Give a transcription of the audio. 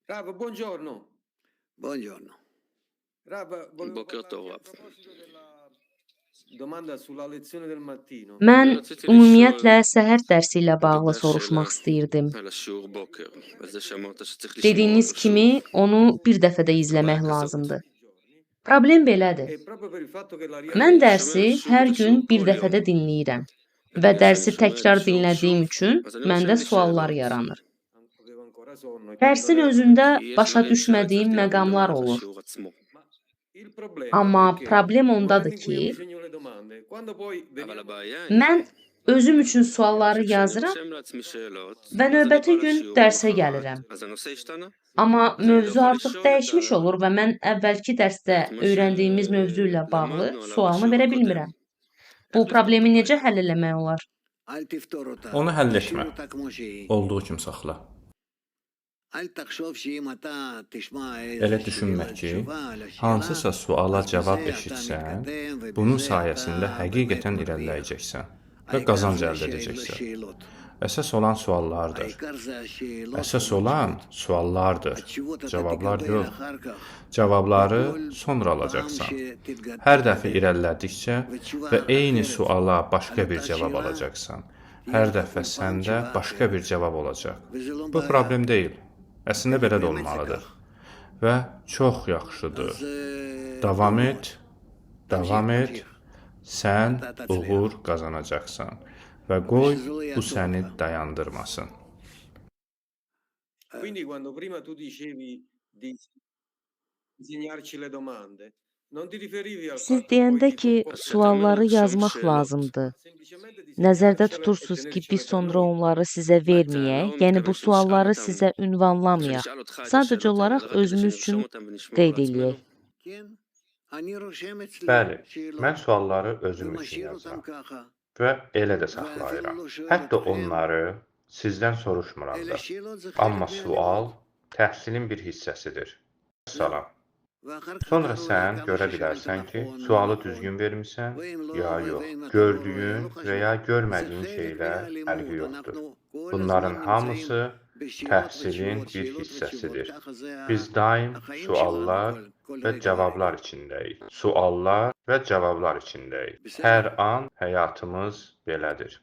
Rav, buongiorno. Buongiorno. Rav, volevo בוקר טוב, parlarti a רב. proposito della domanda sulla lezione del mattino. Mən רציתי ümumiyyətlə לשאול səhər dərsi ilə bağlı לגבי soruşmaq השאלה istəyirdim. על השיעור בוקר, על זה שאמרת שצריך לשמוע Dediyiniz אותו שוב. kimi, onu bir dəfədə izləmək הבעיה כזאת. lazımdır. Problem belədir. E proprio per il fatto che la Mən אני dərsi שומע שוב hər את gün השיעור bir כל dəfədə יום. dinləyirəm və ובגלל שאני dərsi שומע את təkrar השיעור dinlədiyim שוב, üçün אז אני məndə רושם לי suallar שאלות. yaranır. avevo ancora sonno e Dərsin quando lei özündə כי יש başa דברים שלא düşmədiyim הצלחתי להבין məqamlar במהלך olur. השיעור עצמו. Ma il problema Amma è che problem nel ondadır momento in cui io mi ki, segno le domande, quando poi אבל veniamo הבעיה היא, mən özüm üçün אני sualları חושב שאני yazıram רושם לעצמי שאלות, və ואז אני növbəti בא gün לשיעור dərsə למחרת, gəlirəm. אז הנושא השתנה. Amma אז אני לא mövzu יכול artıq לשאול את dəyişmiş olur və mən əvvəlki dərsdə את מה öyrəndiyimiz mövzu ilə bağlı שלמדנו עליו sualını בשיעור verə הקודם. bilmirəm. איך Bu לפתור את problemi necə הבעיה? həll etmək olar? אל תפתור אותה. Onu həll תשאיר etmə. אותה כמו שהיא. Olduğu kimi saxla. אל תחשוב שאם אתה תשמע Elə איזושהי düşünmə ki, תשובה לשאלה, hansısa suala אז cavab בזה אתה eşitsən, מתקדם ובזה bunun אתה sayəsində באמת həqiqətən מרוויח. irəliləyəcəksən və העיקר qazanc זה əldə edəcəksən. השאלות. Əsas olan suallardır. העיקר זה השאלות. Əsas olan suallardır. התשובות אתה Cavablar תקבל yox. אחר כך. Cavabları כל sonra פעם alacaqsan. שתתגדל Hər dəfə irəlilədikcə ותשובה və eyni אחרת suala başqa על bir אותה cavab שאלה, alacaqsan. תהיה Hər לך dəfə כל פעם səndə תשובה başqa bir אחרת. cavab olacaq. וזה לא Bu בעיה. problem deyil. Əslində belə də באמת זה olmalıdır. כך. Və çox yaxşıdır. אז Davam טוב et, מאוד. davam תמשיך, et. תמשיך. Sən אתה תצליח. uğur qazanacaqsan və qoy ושזה לא bu יעזור səni לך. dayandırmasın. Quindi quando prima tu dicevi di disegnarci le domande, non ti riferivi al Siz fatto poi deyəndə di ki, comporre sualları Şam yazmaq şelot. lazımdır. semplicemente Nəzərdə disegnarcele e tutursunuz ki, biz tenercele per sonra noi. onları sizə verməyək, לא yəni מתכוון bu שנשאל sualları אותם, sizə ünvanlamayaq. שנשאל אותך את Sadəcə השאלות האלה, olaraq רק כדי özümüz שנרשום üçün אותם ונשמור qeyd לעצמנו? eləyək. כן, אני רושם אצלי Bəli, שאלות mən sualları özüm üçün ומשאיר אותם yazıram ככה. və elə də ואפילו saxlayıram. לא שואל Hətta אתכם. onları sizdən soruşmuram אלה da. שאלות זה Amma חלק sual מהלימוד. təhsilin bir hissəsidir. Salam. ואחר כך Sonra אתה רואה sən כמה görə ששאלת bilərsən ki, נכון, לא sualı נכון. düzgün vermisən, ואם לא ya רואה, yox. ואם אתה לא רואה, Gördüyün לא və ya חשוב. זה görmədiyin חלק şeylə fərqi מהלימוד. yoxdur. אנחנו כל Bunların הזמן hamısı נמצאים בשאלות təhsilin ותשובות, bir שאלות ותשובות. hissəsidir. ככה זה Biz daim החיים suallar שלנו כל və רגע cavablar ורגע. içindəyik. Suallar və cavablar içindəyik. Bizə- Hər an həyatımız belədir.